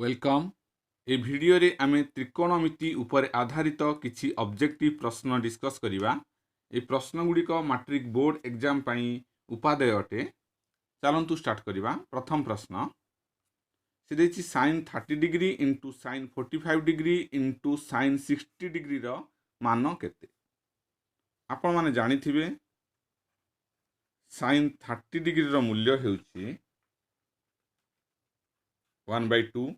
Welcome. ए video रे आमे त्रिकोणमिति उपर आधारित किछि ऑब्जेक्टिव प्रश्न डिस्कस करिवा। ए प्रश्न गुड़िक मैट्रिक बोर्ड एग्जाम पई उपादेय अटे। चलंतु स्टार्ट करिवा। प्रथम प्रश्न से देछि sin 30 degree into sin 45 degree into sin 60 degree रो मान केते। आपण माने जानिथिबे sin 30 डिग्री रो मूल्य हेउछि 1/2।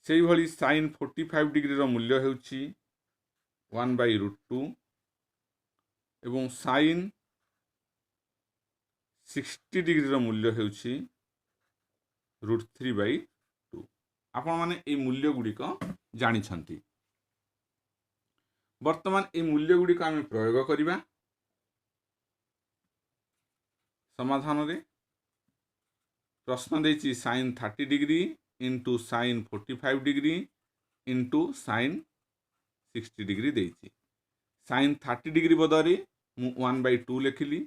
सेही भली sin 45 डिग्री रो मूल्य हेउछि 1/√2 एवं sin 60 डिग्री रो मूल्य हेउछि √3/2। आपण माने ए मूल्य गुडी को जानि छंती। वर्तमान ए मूल्य गुडी को आमे प्रयोग करिवा समाधान रे। प्रश्न देछि sin 30 degree into sin 45 degree into sin 60 degree देछि। sin 30 डिग्री बदले मु 1/2 लिखिली,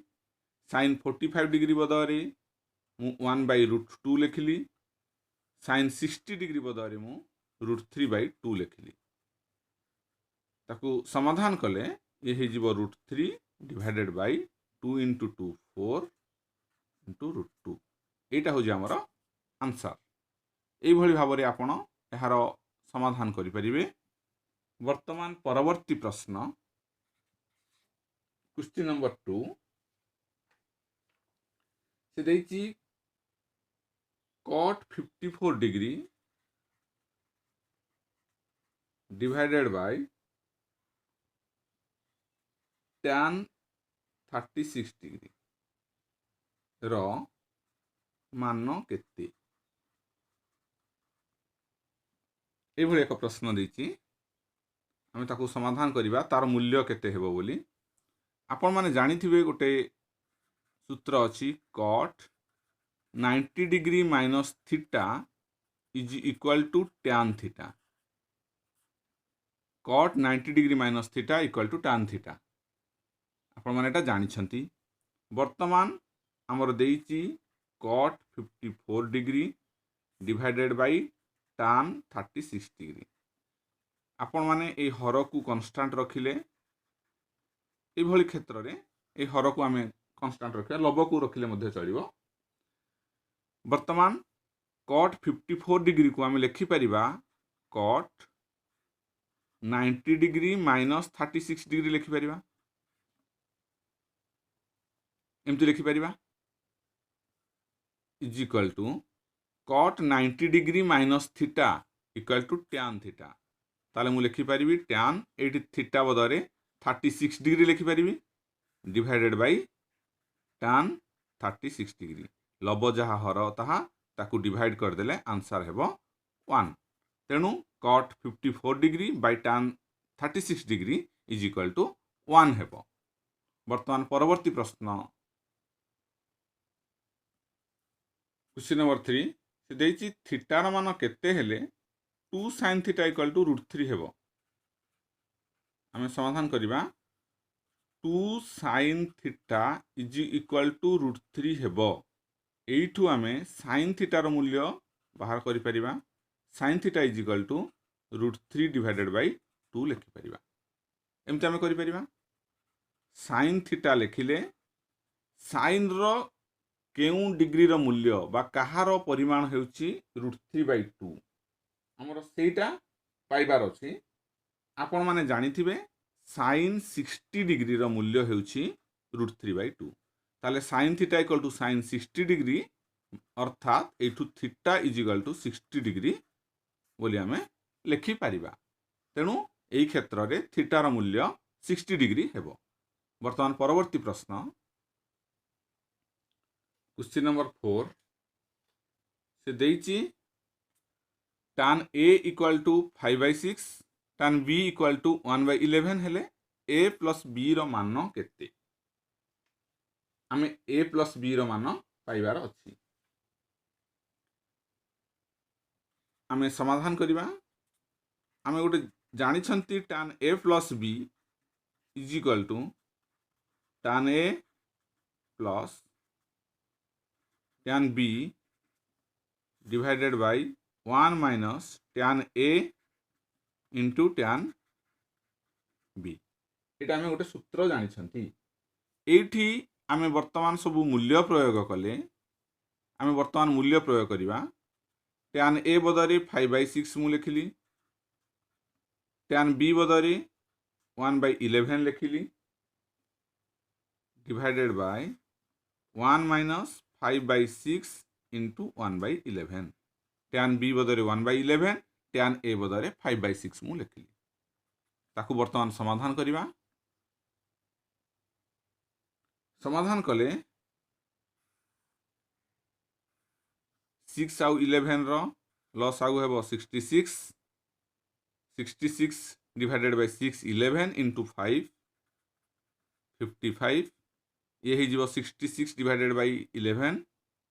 sin 45 डिग्री बदले मु 1/√2 लिखिली, sin 60 डिग्री बदले मु √3/2 लिखिली। ताकू समाधान कले ये हे जीवो √3 डिवाइडेड बाय 2 इंटू 2 4 इंटू √2। एटा हो जे हमर आंसर। एई भली भाबरे आपण एहार समाधान करि परिबे। वर्तमान परवर्ती प्रश्न क्वेश्चन नंबर 2 से देछि cot 54 degree divided by tan 36 degree रो मान केते। ए भली एक प्रश्न देछि, आमे ताकू समाधान करिवा तार मूल्य केते हेबो बोली। आपण माने जानिथिबे गोटे सूत्र अछि cot 90 degree minus theta is equal to tan theta. cot 90 degree minus theta equal to tan theta. आपण माने एटा जानि छंती। वर्तमान हमर देइछि cot 54 degree divided by tan 36 degree. आपण माने ए हर को कांस्टेंट रखिले ए भली क्षेत्र रे ए हर को आमे कांस्टेंट रखिया, लब को रखिले मध्ये चलिबो। वर्तमान cot 54 डिग्री को आमे लिखि परिबा cot 90 डिग्री माइनस 36 डिग्री लिखि परिबा। एमति लिखि परिबा is equal to cot 90 degree minus theta equal to tan theta. ताले मु लिखि परिबी tan एटी थीटा बदरे 36 डिग्री लिखि परिबी डिवाइडेड बाय tan 36 डिग्री। लब जहा हर ताहा ताकू डिवाइड कर देले आंसर हेबो 1। तेनु cot 54 degree by tan 36 degree is equal to 1 हेबो। वर्तमान परवर्ती प्रश्न क्वेश्चन नंबर 3 से देछि थीटा मान केते हेले 2 sin थीटा इक्वल टू √3 हेबो। आमे समाधान करिबा 2 sin theta is equal to √3 हेबो। एइठु आमे sin थीटा रो मूल्य बाहर करि परिबा। sin theta is equal to √3 divided by 2 लिखि परिबा। एमते आमे करि परिबा sin थीटा लिखिले sin रो केउ डिग्री रो मूल्य बा कहार परिमाण हेउची √3/2 हमर सेटा पाइबार अछि। आपण माने जानिथिबे sin 60 डिग्री रो मूल्य हेउची √3/2। ताले sin theta equal to sin 60 degree अर्थात एठु theta is equal to 60 degree बोली हमें लिखि परिबा। तेनु एई क्षेत्र रे थीटा रो मूल्य 60 डिग्री हेबो। वर्तमान परवर्ती प्रश्न क्वेश्चन नंबर 4 से देइछि tan a equal to 5/6 tan b equal to 1/11 हेले a प्लस b रो मान केते। आमे a प्लस b रो मान पाइबार अछि। आमे समाधान करिबा। आमे गोटे जानि छंती tan a plus b is equal to tan a plus tan b divided by 1 minus tan A into tan B एटा आम गोटे सूत्र जानी एठी आम वर्तमान सब मूल्य प्रयोग कले आम वर्तमान मूल्य प्रयोग करवा tan A बदले 5/6 मु लिखिली tan B बदले 1/11 लिखिली divided by 1 minus 5/6 into 1/11 tan B बदले 1/11 tan A बदले 5/6 मु लिखिली ताकू वर्तमान समाधान करवा समाधान कले 6 आउ 11 रो लॉस आउ हेबो 66 66 डिवाइडेड बाय 6 11 इंटू 5 55 ये ही जीवो 66 डिवाइडेड बाय 11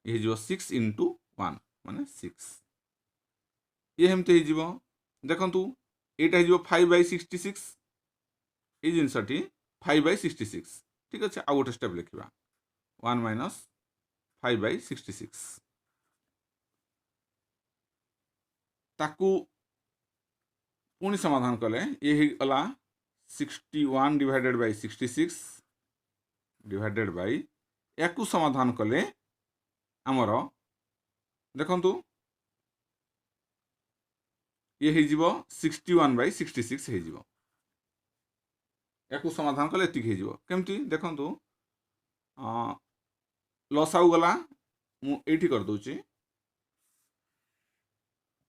ये जीवो 6 इंटू 1 माने 6 ये हेमते ही जीवो देखंतु एटा ही जीवो 5/66 ए जिनसटी 5/66 ठीक अच्छे आउ गोटे स्टेप लिखा 1 माइनस 5/66 ताकू पुणी समाधान कले ये गला 61 डिवाइडेड बाय 66 डिवाइडेड बाय याकू समाधान कले आमर देखंतु ये ही जीवो 61/66 हे जीवो याकू समाधान कले एतिक हे जीवो केमती देखंतु लसाउ गला मु एठी कर दोची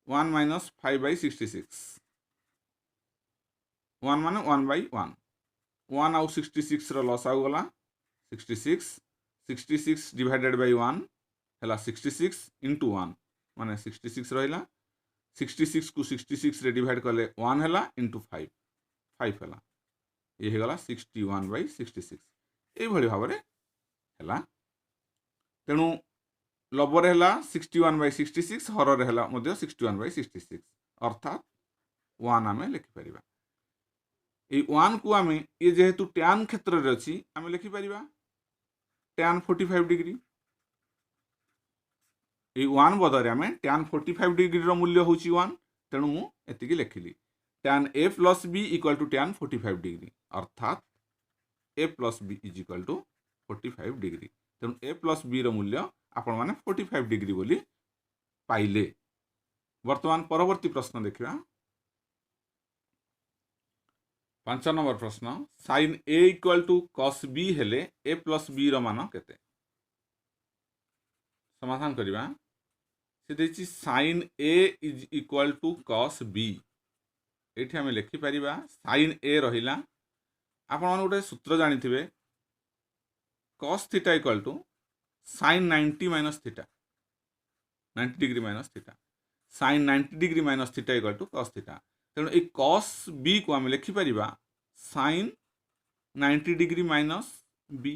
1 माइनस 5/66 1 माने 1/1 1 आउ 66 रो लसाउ गला 66 66 डिवाइडेड बाय 1 हला 66 इंटू 1 माने 66 रहिला 66 को 66 रे डिवाइड कले 1 हला इंटू 5 5 हला ये हे गला 61/66 ए भली भाबरे हला तेणु लबर है 61/66 हर है 61/66 अर्थात 1 आम लिखिपर ये 1 को आम ये जेहेतु tan क्षेत्र में अच्छी आम लिखिपर tan 45 डिग्री ये 1 बदले आम tan 45 डिग्री मूल्य हूँ 1 तेणु मुझे लिखिली tan A plus B equal to tan 45 degree अर्थात A plus B is equal to 45 degree तेणु A प्लस B मूल्य आपण माने 45 डिग्री बोली पाइले वर्तमान परवर्ती प्रश्न देखिबा 5 नंबर प्रश्न sin A equal to cos B हेले A प्लस B रो मान केते समाधान करिबा से देछि sin A is equal to cos B एठी हमें लिखि परिबा sin A रहिला आपण माने गोटे सूत्र जानि थिबे cos theta equal to sin 90 minus theta 90 degree minus theta sin 90 degree minus theta equal to cos theta तेणु ए cos B को आम लिखिपर sin 90 degree minus B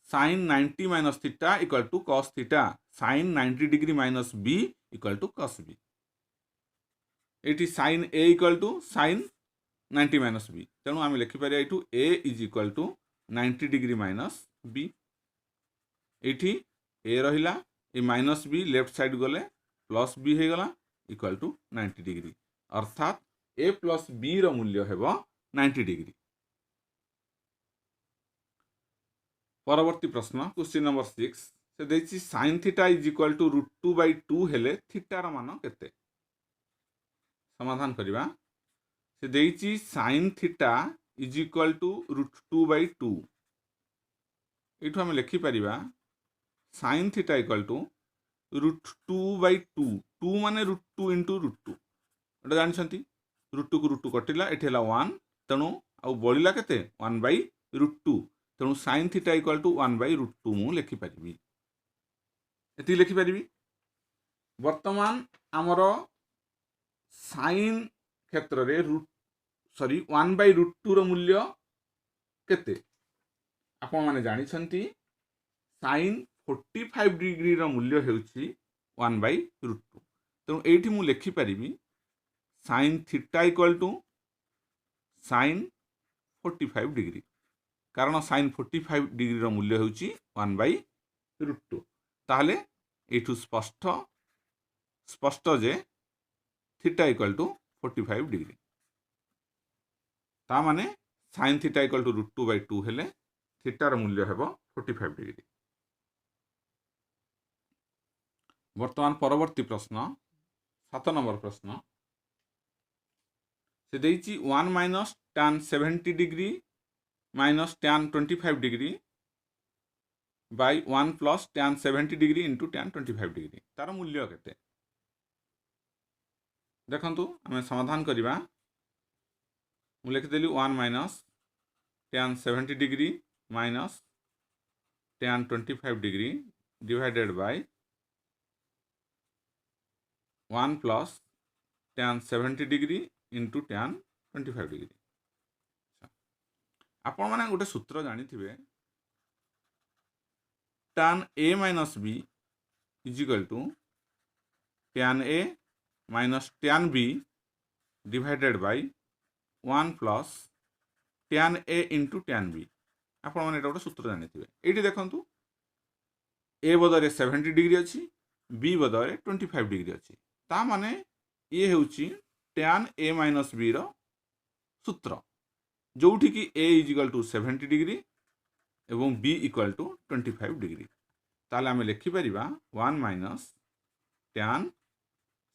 sin 90 minus theta equal to cos theta sin 90 degree minus B equal to cos B एटी sin A equal to sin 90 minus B तेणु आम लिखिपर एठू A is equal to 90 degree minus B एठी A रहिला A minus B left side गले plus B हो गला इक्वल टू 90 डिग्री अर्थात ए प्लस बी रो मूल्य हेबो 90 डिग्री परवर्ती प्रश्न क्वेश्चन नंबर 6 से देछि sin theta is equal to √2/2 हेले थीटा रो मान केते समाधान करिवा से देछि sin theta is equal to √2/2 एठू हम लिखि परिबा sin थीटा इक्वल टू √2/2 2 माने √2 इंटू √2 एटा जानछंती √2 को √2 कटिला एठी हला 1 तेणु आ बळिला केते 1/√2 तेणु sin थीटा इक्वल टू 1/√2 मु लिखि परिबी एति लिखि परिबी वर्तमान आमर sin क्षेत्र रे सॉरी 1/√2 रो मूल्य केते आपण माने जानिछंती sin 45 डिग्री रो मूल्य हेउची 1/√2 तेणु एठी मु लिखि परिबी sin theta equal to sin 45 degree कारण sin 45 डिग्री रो मूल्य हेउची 1/√2 ताहले एठू स्पष्ट स्पष्ट जे थीटा इक्वल टू 45 डिग्री ता माने sin थीटा इक्वल टू √2/2 हेले थीटार मूल्य हेबो 45 डिग्री। वर्तमान परवर्ती प्रश्न 7 नंबर प्रश्न से देइछि 1 minus tan 70 degree minus tan 25 degree by 1 plus tan 70 degree into tan 25 degree तार मूल्य केते देखंतु आमे समाधान करिबा मु लिखि देली 1 minus tan 70 degree minus tan 25 degree divided by 1 plus tan 70 degree into tan 25 degree. आपण माने गोटे सूत्र जानी थिबे tan a minus b is equal to tan a minus tan b divided by 1 plus tan a into tan b। आपण माने एटा गोटे सूत्र जानी थिबे। एठी देखंतु a बदले 70 डिग्री अछि b बदले 25 डिग्री अछि ता माने ये हेउची tan a माइनस b रो सूत्र जोठी कि a is equal to 70 degree एवं b इक्वल टू 25 डिग्री ताले आमे लिखि परिबा 1 माइनस tan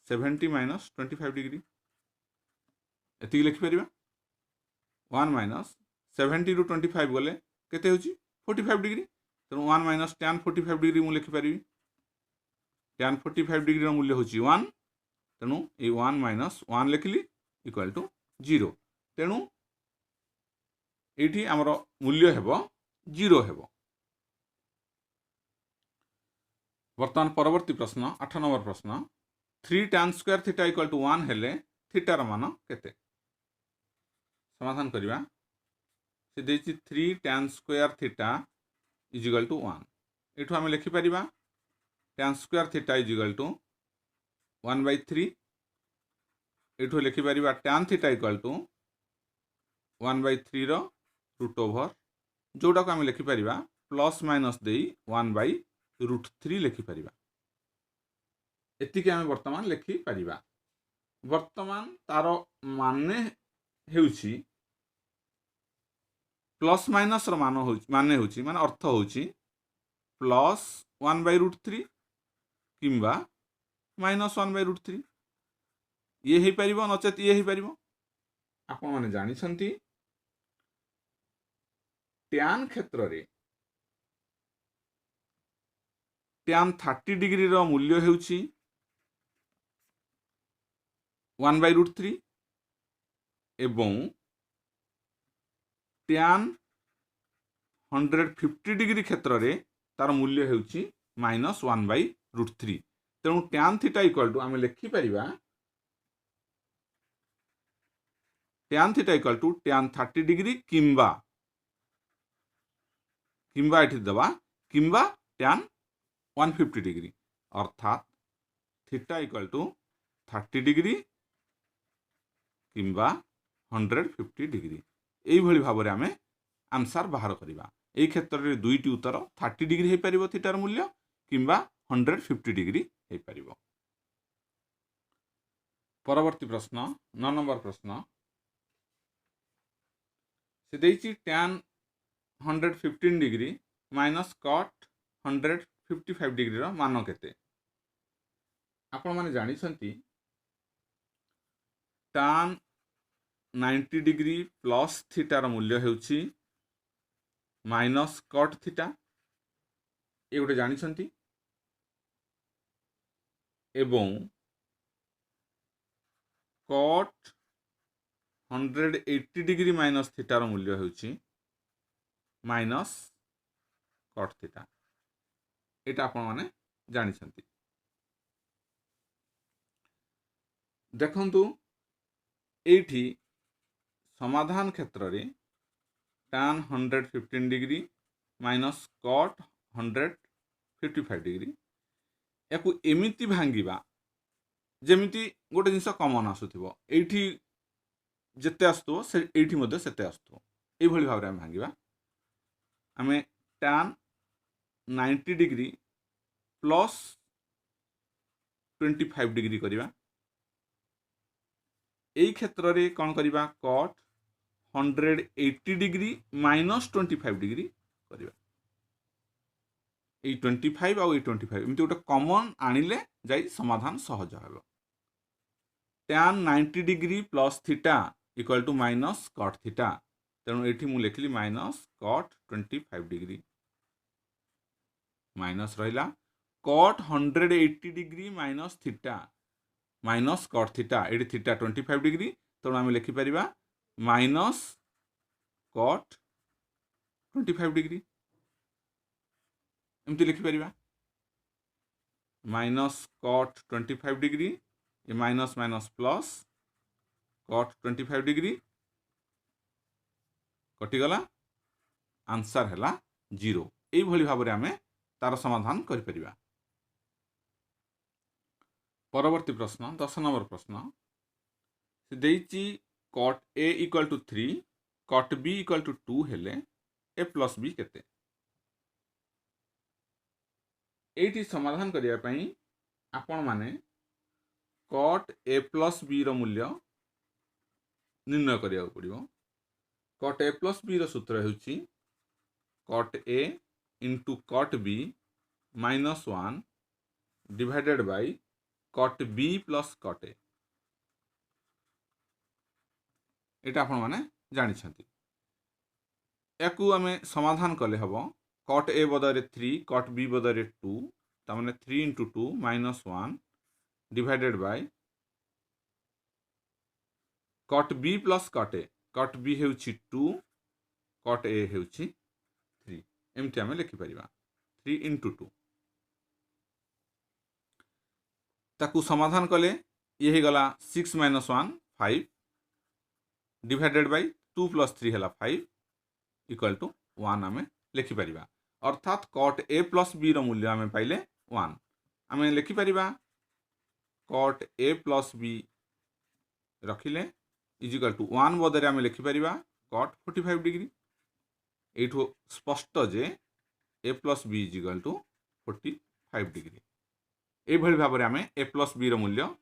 70 माइनस 25 डिग्री एति लिखि परिबा 1 माइनस 70 रु 25 गले केते होची 45 डिग्री तेणु 1 माइनस tan 45 डिग्री मु लिखि परिबी tan 45 डिग्री रो मूल्य होची 1 तेणु ए 1 माइनस 1 लिखिली इक्वल टू 0 तेणु एठी हमरो मूल्य हेबो 0 हेबो। वर्तमान परवर्ती प्रश्न 8 नंबर प्रश्न 3 tan square theta equal to 1 हेले थीटा रो मान केते समाधान करिबा से देछि 3 tan square theta is equal to 1 एठु हम लिखि परिबा tan square theta is equal to 1/3 एठु लिखि परिबा tan थीटा इक्वल टू 1/3 रो रूट ओवर जोटा को हम लिखि परिबा प्लस माइनस देई 1/√3 लिखि परिबा एति के हम वर्तमान लिखि परिबा। वर्तमान तारो माने हेउची प्लस माइनस रो माने होची माने अर्थ होची प्लस 1/√3 किंबा माइनस 1/√3 ये हे परिबो नचेत ये हे परिबो। आपण माने जानि छंती tan क्षेत्र रे tan 30 डिग्री रो मूल्य हेउची 1/√3 एवं tan 150 डिग्री क्षेत्र रे तार मूल्य हेउची -1/√3 तेणु tan थीटा इक्वल टू आमे लिखि परिबा tan theta equal to tan 30 degree किंबा एठी दबा किंबा tan 150 डिग्री अर्थात थीटा इक्वल टू 30 डिग्री किंबा 150 डिग्री एई भली भाबरे आमे आंसर बाहर करिबा। एई क्षेत्र रे दुईटी उत्तर 30 डिग्री हे परिबो थीटार मूल्य किंबा 150 डिग्री हे परिबो। परवर्ती प्रश्न 9 नंबर प्रश्न से देछि tan 115 degree minus cot 155 degree रो मान केते आपण माने जानि छंती tan 90 डिग्री प्लस थीटा रो मूल्य हेउची माइनस cot थीटा ए गोटे जानि छंती एवं cot 180 डिग्री माइनस थीटा रो मूल्य हेउची माइनस cot थीटा एटा आपण माने जानि छंती। देखंतु एठी समाधान क्षेत्र रे tan 115 degree minus cot 155 degree याकु एमिति भांगिबा जेमिति गोटे जिंस कॉमन आसुथिबो एठी जेते आस्तो से एठी मध्ये सेते आस्तो ए भली भाबरे हम भांगिबा आमे tan 90 डिग्री प्लस 25 डिग्री करिवा एई क्षेत्र रे कोन करिवा cot 180 डिग्री माइनस 25 डिग्री करिवा ए 25 आ 25 एमती गोटे कॉमन आनिले जाई समाधान सहज हेबो tan 90 degree plus theta equal to minus cot theta तेणु एठी मु लिखली माइनस cot 25 डिग्री माइनस रहिला cot 180 degree minus theta minus cot theta एठी थीटा 25 डिग्री तेणु आम लिखि परिबा माइनस cot 25 डिग्री एमती लिखि परिबा माइनस cot 25 डिग्री ये minus minus plus cot 25 degree कटिगला आंसर हैला 0 एई भली भाबरे आमे तार समाधान करि परिबा परवर्ती प्रश्न 10 नंबर प्रश्न से देइची cot a equal to 3 cot b equal to 2 हेले a प्लस b केते एठी समाधान करिया पई आपण माने cot a प्लस b रो मूल्य निर्णय करिया पड़िबो cot a प्लस b रो सूत्र हेउची cot a into cot b minus 1 divided by cot b plus cot a एटा आपण माने जानि छथि एकु आमे समाधान कले हबो cot a बदले 3 cot b बदले 2 ता माने 3 into 2 minus 1 divided by cot b plus cot b हेउची 2 cot a हेउची 3 एमती आमे लिखि परिबा 3 into 2 ताकू समाधान कले ये हे गला 6 minus 1 5 divided by 2 plus 3 हला 5 equal to 1 आमे लिखि परिबा अर्थात cot a plus b रो मूल्य आमे पाइले 1 आमे लिखि परिबा cot a plus b रखिले इज इक्वल टू 1 बदले आमे लिखि परिबा cot 45 डिग्री एठो स्पष्ट जे a plus b is equal to 45 degree ए भली भाबरे आमे a plus b रो मूल्य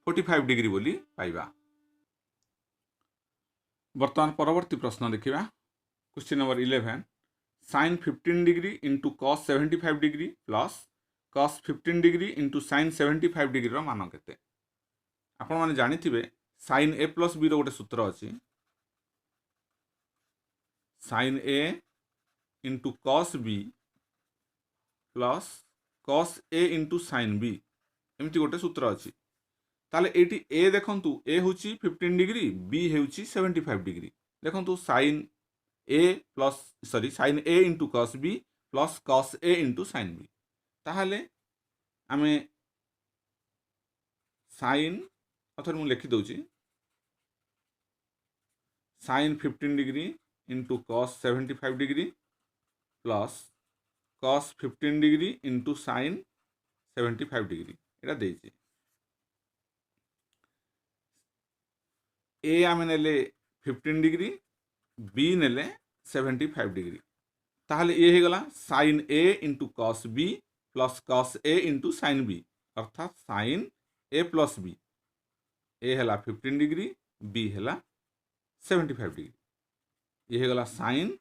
45 डिग्री बोली पाइबा वर्तमान परवर्ती प्रश्न देखिबा question number 11 sin 15 degree into cos 75 degree plus cos 15 degree into sin 75 degree रो मान केते आपण माने जानि थिबे sin a plus b रो गोटे सूत्र अछि sin a into cos b plus cos a into sin b एमती गोटे सूत्र अछि ताले एटी a देखंतु a होची 15 डिग्री b हेउची 75 डिग्री देखंतु sin a plus sin a into cos b plus cos a into sin b ताहले आमे sin अथर मु लिखि दउची sin 15 degree into cos 75 degree plus cos 15 degree into sin 75 degree एटा देइची ए आमे नेले 15 degree B नेले 75 degree ताहले ये हे गला sin a into cos b plus cos a into sin b अर्थात sin a plus b a हला 15 डिग्री b हला 75 डिग्री ये हे गला sin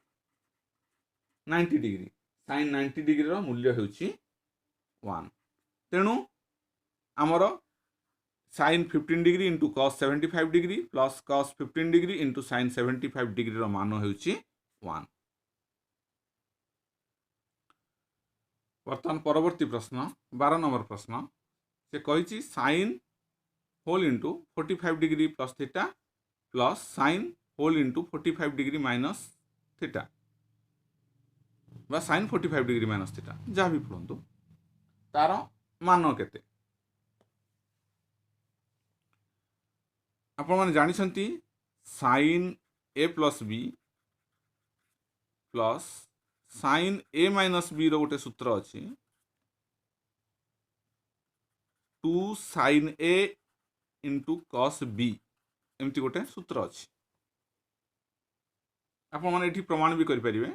90 डिग्री sin 90 डिग्री रो मूल्य हेउची 1 तेनु हमरो sin 15 degree into cos 75 degree plus cos 15 degree into sin 75 degree रो मान हेउची 1 वर्तमान परवर्ती प्रश्न 12 नंबर प्रश्न से कहिची sin whole into 45 degree plus theta plus sin whole into 45 degree minus theta बा sin 45 डिग्री minus थीटा जा भी पढंतु तार मान केते आपण माने जानि छंती sin a plus b plus sin a minus b रो गोटे सूत्र अछि 2 sin a into cos b एमती गोटे सूत्र अछि आपण माने एठी प्रमाण भी करि परिबे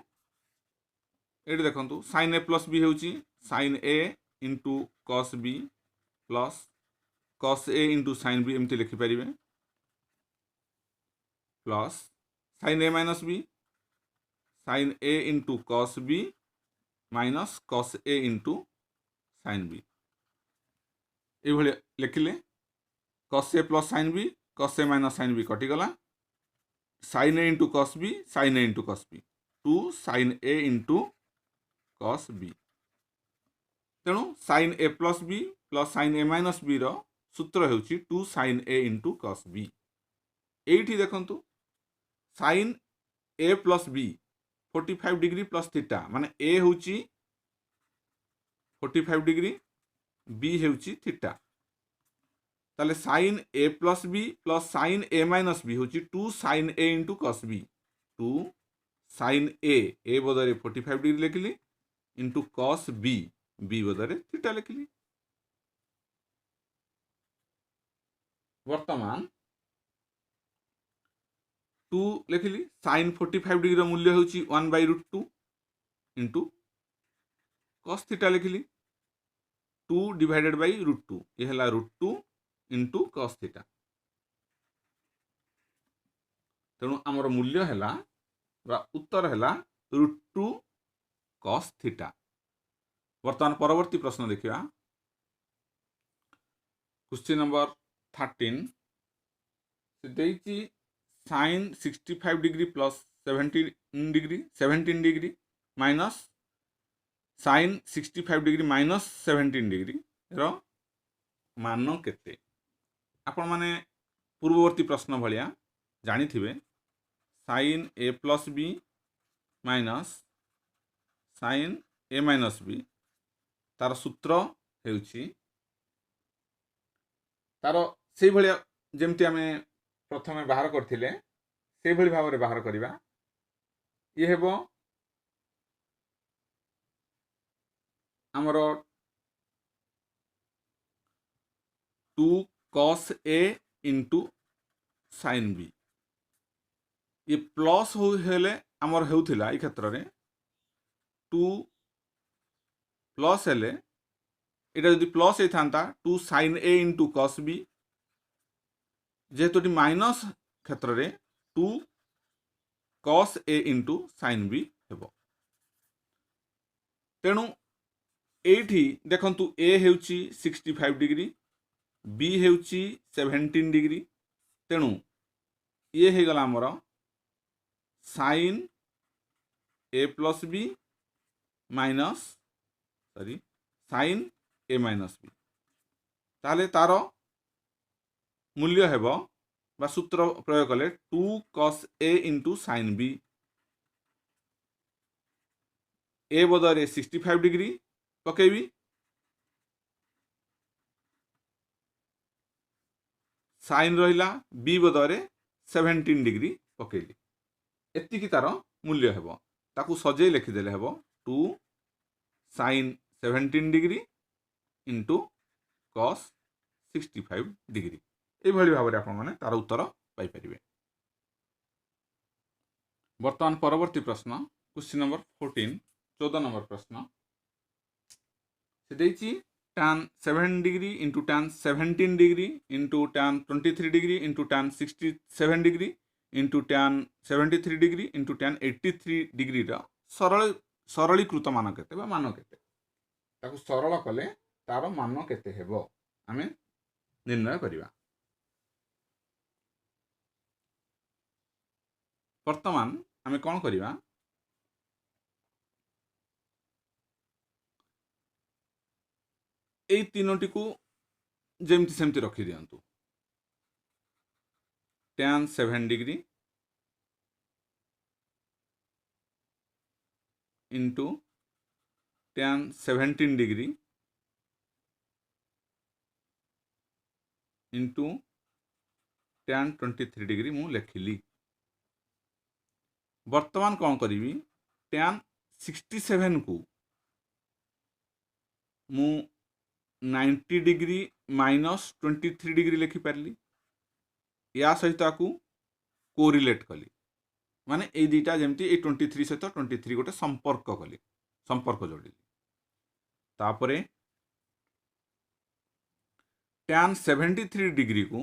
एठी देखंतु sin a plus b हेउची sin a into cos b plus cos a into sin b एमती लिखिपारे plus sin a minus b sin a into cos b minus cos a into sin b ये लिखिले cos a plus sin b cos a minus sin b कटिगला sin a into cos b sin a into cos b 2 sin a into cos b तेणु sin a plus b plus sin a minus b रो सूत्र हेउची 2 sin a into cos b एठी देखंतु sin a plus b 45 degree plus theta माने a हेउची 45 degree b हेउची theta ताले sin a plus b plus sin a minus b होची 2 sin a into cos b 2 sin a बदले 45 degree लिखली into cos b बदले theta लिखली वर्तमान 2 लिखली sin 45 degree मूल्य होची 1/√2 इंटू cos थीटा लिखली 2 डिवाइडेड बाय √2 ये हला √2 इंटू cos थीटा तेणु आमर मूल्य हैला बा उत्तर हैला √2 cos थीटा। वर्तमान परवर्ती प्रश्न देखिया क्वेश्चन नंबर 13 से देइची sin 65 degree plus 17 degree minus sin 65 degree minus 17 degree रो मान केते आपण माने पूर्ववर्ती प्रश्न भलिया जानी थिबे sin a plus b minus sin a minus b तार सूत्र हेउची तार से भलिया जेमती हमें प्रथमे बाहर करथिले से भली भाव रे बाहर करिबा ये हेबो हमरो 2 cos a into sin b ये प्लस हो हेले हमर हेउथिला ई क्षेत्र रे 2 प्लस हेले एटा जदि प्लस हेथांता 2 sin a into cos b जेहेतु माइनस क्षेत्र रे 2 cos a into sin b हेबो तेणु एठी देखंतु a हेउची 65 डिग्री b हेउची 17 डिग्री तेणु ये हे गला हमर sin a plus b minus sin a minus b ताले तारो मूल्य हेबो बा सूत्र प्रयोग कले 2 cos a into sin b a बदले 65 डिग्री पकेबी sin रहिला b बदले 17 डिग्री पकेली एति की तारो मूल्य हेबो ताकू सजे लिखि देले हेबो 2 sin 17 degree into cos 65 degree ये भली भाव आपण माने तार उत्तर पाई परिबे। वर्तमान परवर्ती प्रश्न क्वेश्चन नंबर 14 14 नंबर प्रश्न से देछि tan 7 degree into tan 17 degree into tan 23 degree into tan 67 degree into tan 73 degree into tan 83 degree रा सरलीकृत मान केते बा मान केते ताकू सरल कले तार मान केते हेबो आमे निर्णय करिवा। वर्तमान आमे कोन करिवा एई तीनोटी को जेमती सेमती रखी दियंतु tan 7 degree into tan 17 degree into tan 23 degree मु लिखिली। वर्तमान कौन करी tan 67 को मु 90 डिग्री माइनस 23 डिग्री लिखि पारली या सहित को कोरिलेट कली माने ए दीटा जेमती ए 23 सहित 23 गोटे संपर्क कली संपर्क जोड़िली तापरे tan 73 डिग्री को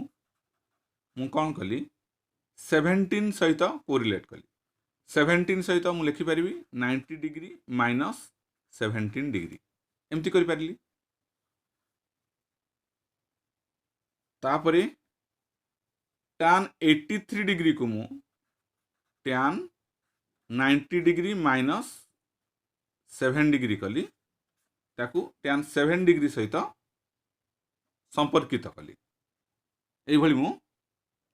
मु कौन कली 17 सहित कोरिलेट कली 17 सहित मु लिखि परिबी 90 डिग्री माइनस 17 डिग्री एमती करि परिली। तापरे tan 83 डिग्री को मु tan 90 डिग्री माइनस 7 डिग्री कली ताकू tan 7 डिग्री सहित संपर्कित कली एई भली मु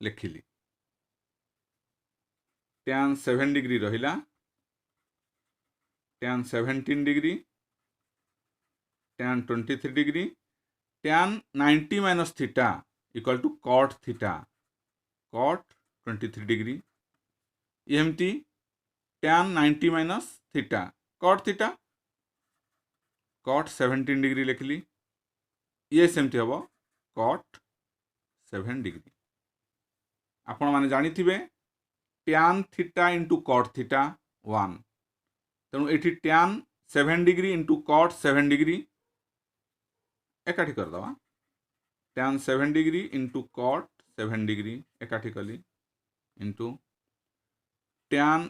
लिखिली। tan 7 डिग्री रहिला tan 17 degree tan 23 degree tan 90 minus theta equal to cot theta cot 23 degree एमती tan 90 minus theta cot theta cot 17 degree लिखली ये सेमती हम cot 7 डिग्री। आपण माने जानी थिबे tan theta into cot theta 1 तेणु एठी tan 7 degree into cot 7 degree एकाठी कर दवा tan 7 degree into cot 7 degree एकाठी कली into tan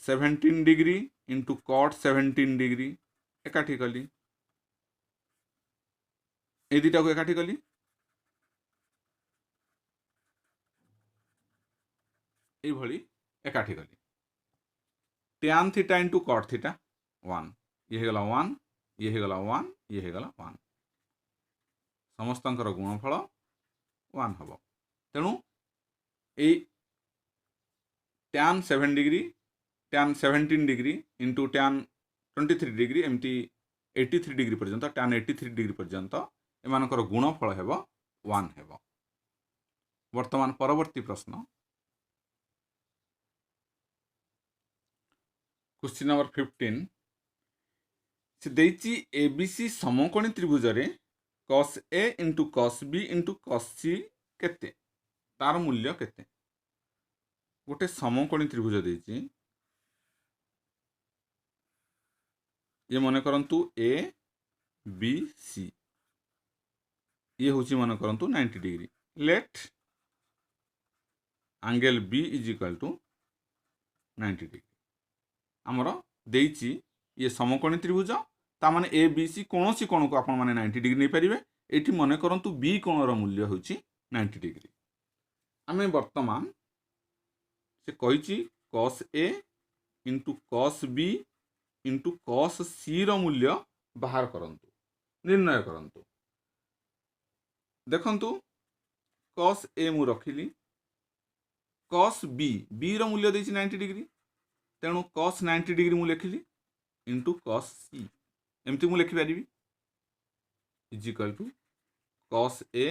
17 degree into cot 17 degree एकाठी कली ए दुटा को एकाठी कली ए भली एकाठी कली tan theta into cot theta 1 ये हेगला 1 ये हेगला 1 ये हेगला 1 समस्तंकर गुणफल 1 हबो तेणु ए tan 7 degree tan 17 degree into tan 23 degree एमती 83 डिग्री पर्यंत tan 83 डिग्री पर्यंत एमानकर गुणफल हेबो 1 हेबो। वर्तमान परवर्ती प्रश्न क्वेश्चन नंबर 15 से देइची एबीसी समकोणी त्रिभुज रे cos A into cos B into cos C केते तार मूल्य केते गोटे समकोणी त्रिभुज देइची ये मन करंतु A B C ये होची मन करंतु 90 degree let angle B is equal to 90 degree आमर देइची ये समकोणी त्रिभुज ता माने ए बी सी कौन सी कोण को आपण माने 90 डिग्री नहीं पारिबे एठी मन करंतु बी कोणर मूल्य होची 90 डिग्री आमे वर्तमान से कहिची cos A into cos B into cos C रो मूल्य बाहर करंतु निर्णय करंतु देखंतु cos A मु रखिली cos B रो मूल्य देछि 90 डिग्री तेणु cos 90 डिग्री मु लिखिली इंटू cos C एमती मु लिखि पारिबी is equal to cos A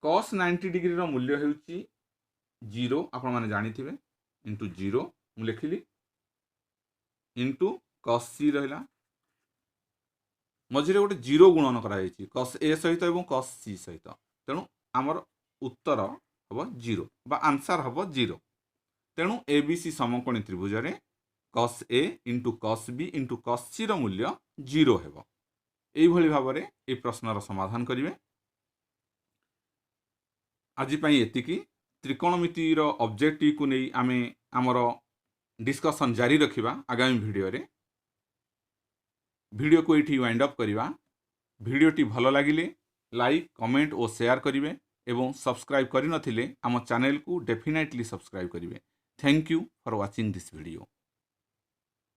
cos 90 degree रो मूल्य हेउची 0 आपण माने जानि थिबे इंटू 0 मु लिखिली इंटू cos C रहिला मझिरे गोटे 0 गुणन करा जायछि cos A सहित एवं cos C सहित तेणु हमर उत्तर हबो 0 बा आंसर हबो 0 तेणु एबीसी समकोणी त्रिभुज रे cos A into cos B into cos C रो मूल्य 0 हेबो एई भली भाबरे ए प्रश्नर समाधान करिवे। आज पई एतिकी त्रिकोणमिति रो ऑब्जेक्टिव को नै आमे हमर डिस्कशन जारी रखिबा आगामी वीडियो रे वीडियो को एठी वाइंड अप करिबा वीडियोटी भलो लागिले लाइक कमेंट और शेयर करिवे एवं सब्सक्राइब करि नथिले आम चैनल को डेफिनेटली सब्सक्राइब करिवे। Thank you for watching this video.